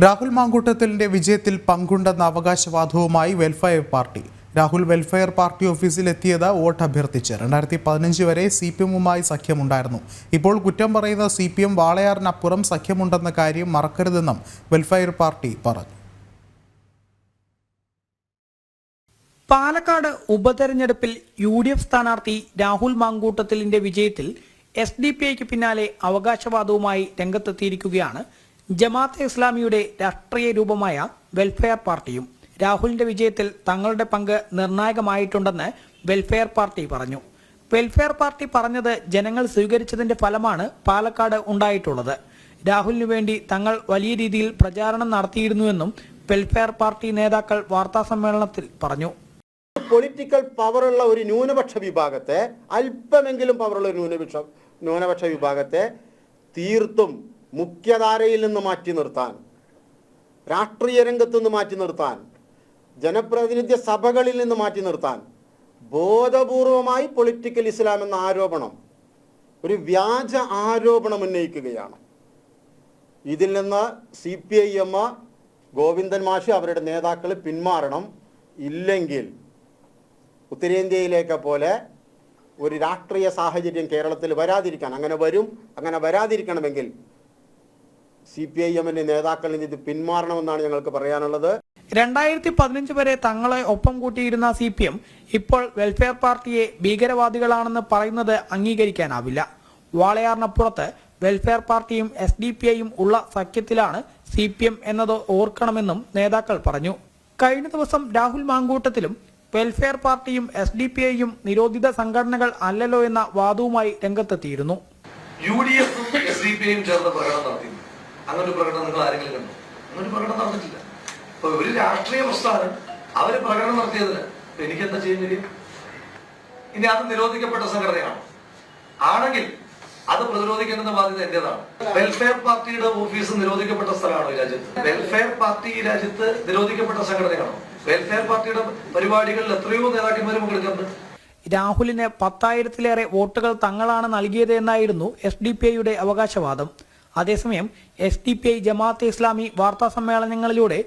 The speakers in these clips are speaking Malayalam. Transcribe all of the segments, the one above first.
രാഹുൽ മാങ്കൂട്ടത്തിലിന്റെ വിജയത്തിൽ പങ്കുണ്ടെന്ന അവകാശവാദവുമായി welfare party. Rahul welfare party ഓഫീസിലെത്തിയത് വോട്ട് അഭ്യർത്ഥിച്ച്. 2015 വരെ CPM-വുമായി സഖ്യമുണ്ടായിരുന്നു. ഇപ്പോൾ കുറ്റം പറയുന്ന CPM വാളയാറിനപ്പുറം സഖ്യമുണ്ടെന്ന കാര്യം മറക്കരുതെന്നും വെൽഫെയർ പാർട്ടി പറഞ്ഞു. പാലക്കാട് ഉപതെരഞ്ഞെടുപ്പിൽ UDF സ്ഥാനാർത്ഥി രാഹുൽ മാങ്കൂട്ടത്തിലിന്റെ വിജയത്തിൽ SDPIക്ക് പിന്നാലെ അവകാശവാദവുമായി രംഗത്തെത്തിയിരിക്കുകയാണ് ജമാഅത്തെ ഇസ്ലാമിയുടെ രാഷ്ട്രീയ രൂപമായ വെൽഫെയർ പാർട്ടിയും. രാഹുലിന്റെ വിജയത്തിൽ തങ്ങളുടെ പങ്ക് നിർണായകമായിട്ടുണ്ടെന്ന് വെൽഫെയർ പാർട്ടി പറഞ്ഞു. വെൽഫെയർ പാർട്ടി പറഞ്ഞത് ജനങ്ങൾ സ്വീകരിച്ചതിന്റെ ഫലമാണ് പാലക്കാട് ഉണ്ടായിട്ടുള്ളത്. രാഹുലിനു വേണ്ടി തങ്ങൾ വലിയ രീതിയിൽ പ്രചാരണം നടത്തിയിരുന്നുവെന്നും വെൽഫെയർ പാർട്ടി നേതാക്കൾ വാർത്താസമ്മേളനത്തിൽ പറഞ്ഞു. പൊളിറ്റിക്കൽ പവറുള്ള ഒരു ന്യൂനപക്ഷ വിഭാഗത്തെ, അല്പമെങ്കിലും പവറുള്ള ഒരു ന്യൂനപക്ഷ വിഭാഗത്തെ തീർത്തും മുഖ്യധാരയിൽ നിന്ന് മാറ്റി നിർത്താൻ, രാഷ്ട്രീയ രംഗത്തു നിന്ന് മാറ്റി നിർത്താൻ, ജനപ്രതിനിധി സഭകളിൽ നിന്ന് മാറ്റി നിർത്താൻ ബോധപൂർവമായി പൊളിറ്റിക്കൽ ഇസ്ലാം എന്ന ആരോപണം, ഒരു വ്യാജ ആരോപണം ഉന്നയിക്കുകയാണ്. ഇതിൽ നിന്ന് CPIM, ഗോവിന്ദൻ മാഷ്, അവരുടെ നേതാക്കൾ പിന്മാറണം. ഇല്ലെങ്കിൽ ഉത്തരേന്ത്യയിലേക്ക് പോലെ ഒരു രാഷ്ട്രീയ സാഹചര്യം കേരളത്തിൽ വരാതിരിക്കാൻ, അങ്ങനെ വരാതിരിക്കണമെങ്കിൽ CPIM-ന്റെ നേതാക്കളിൽ നിന്ന് ഇത് പിന്മാറണമെന്നാണ് ഞങ്ങൾക്ക് പറയാനുള്ളത്. 2015 വരെ തങ്ങളെ ഒപ്പം കൂട്ടിയിരുന്ന CPM ഇപ്പോൾ വെൽഫെയർ പാർട്ടിയെ ഭീകരവാദികളാണെന്ന് പറയുന്നത് അംഗീകരിക്കാനാവില്ല. വാളയാറിനപ്പുറത്ത് വെൽഫെയർ പാർട്ടിയും SDPIയും ഉള്ള സഖ്യത്തിലാണ് CPM എന്നത് ഓർക്കണമെന്നും നേതാക്കൾ പറഞ്ഞു. കഴിഞ്ഞ ദിവസം രാഹുൽ മാങ്കൂട്ടത്തിലും വെൽഫെയർ പാർട്ടിയും SDPIയും നിരോധിത സംഘടനകൾ അല്ലല്ലോ എന്ന വാദവുമായി രംഗത്തെത്തിയിരുന്നു. UDF-ഉം SDPIയും ചേർന്ന് പ്രകടനം നടത്തി. അങ്ങനെ പ്രകടനം നിങ്ങൾ ആരെങ്കിലും കണ്ടു? അങ്ങനെ പ്രകടനം നടന്നിട്ടില്ല. അപ്പൊ ഒരു രാഷ്ട്രീയ പ്രസ്ഥാനം അവര് പ്രകടനം നടത്തിയതിന് എനിക്കെന്താ ചെയ്യുന്നില്ല? ഇനി അത് നിരോധിക്കപ്പെട്ട സംഘടനയാണ് ആണെങ്കിൽ അത് പ്രതിരോധിക്കേണ്ടുന്ന ബാധ്യത എന്റേതാണ്. വെൽഫെയർ പാർട്ടിയുടെ ഓഫീസ് നിരോധിക്കപ്പെട്ട സ്ഥലമാണോ ഈ രാജ്യത്ത്? വെൽഫെയർ പാർട്ടി ഈ രാജ്യത്ത് നിരോധിക്കപ്പെട്ട സംഘടനയാണോ? വെൽഫെയർ പാർട്ടിയുടെ പരിപാടികളിൽ എത്രയോ നേതാക്കന്മാരും പങ്കെടുക്കുന്നുണ്ട്. രാഹുലിന് 10,000-ലേറെ വോട്ടുകൾ തങ്ങളാണ് നൽകിയത് എന്നായിരുന്നു SDPIയുടെ അവകാശവാദം. അതേസമയം SDPI ജമാഅത്തെ ഇസ്ലാമി വാർത്താ സമ്മേളനങ്ങളിലൂടെ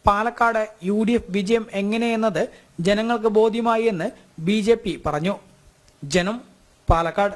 പാലക്കാട് UDF വിജയം എങ്ങനെയെന്നത് ജനങ്ങൾക്ക് ബോധ്യമായി എന്ന് BJP പറഞ്ഞു. ജനം, പാലക്കാട്.